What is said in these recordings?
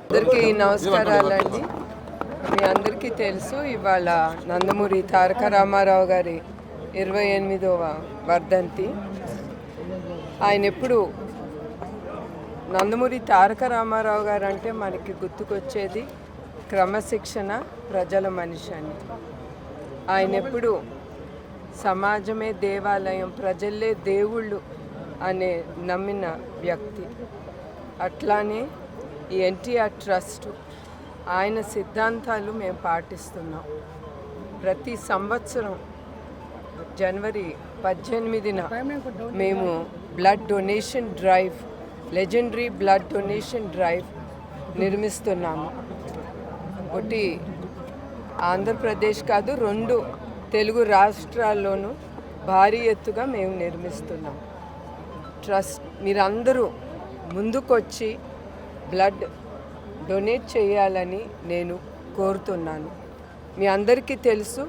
అందరికీ నమస్కారాలండి. మీ అందరికీ తెలుసు ఇవాళ నందమూరి తారక రామారావు గారి 28వ వర్ధంతి. ఆయన ఎప్పుడు నందమూరి తారక రామారావు గారు అంటే మనకి గుర్తుకొచ్చేది క్రమశిక్షణ, ప్రజల మనిషి అని. ఆయన ఎప్పుడు సమాజమే దేవాలయం, ప్రజలే దేవుళ్ళు అనే నమ్మిన వ్యక్తి. అట్లానే ఈ ఎన్టీఆర్ ట్రస్ట్ ఆయన సిద్ధాంతాలు మేము పాటిస్తున్నాం. ప్రతి సంవత్సరం జనవరి 18న మేము blood donation drive, legendary blood donation drive నిర్మిస్తున్నాము. ఒకటి ఆంధ్రప్రదేశ్ కాదు, 2 తెలుగు రాష్ట్రాల్లోనూ భారీ ఎత్తుగా మేము నిర్మిస్తున్నాం. ట్రస్ట్ మీరందరూ ముందుకొచ్చి బ్లడ్ డొనేట్ చేయాలని నేను కోరుతున్నాను. మీ అందరికీ తెలుసు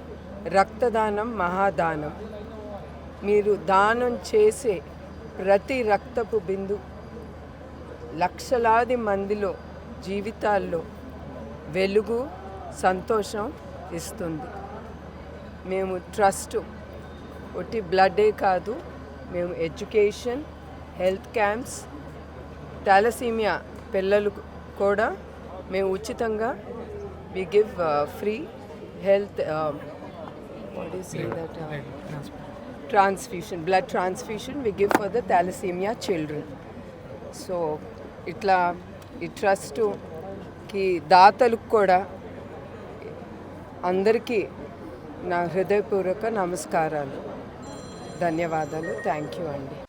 రక్తదానం మహాదానం. మీరు దానం చేసే ప్రతి రక్తపు బిందు లక్షలాది మందిలో జీవితాల్లో వెలుగు, సంతోషం ఇస్తుంది. మేము ట్రస్ట్ ఒకటి బ్లడ్డే కాదు, మేము ఎడ్యుకేషన్, హెల్త్ క్యాంప్స్, థాలసీమియా పిల్లలు కూడా మేము ఉచితంగా we give free health transfusion, blood transfusion we give for the thalassaemia children. So ఇట్లా ఈ ట్రస్టుకి దాతలకు కూడా అందరికీ నా హృదయపూర్వక నమస్కారాలు, ధన్యవాదాలు. థ్యాంక్ యూ అండి.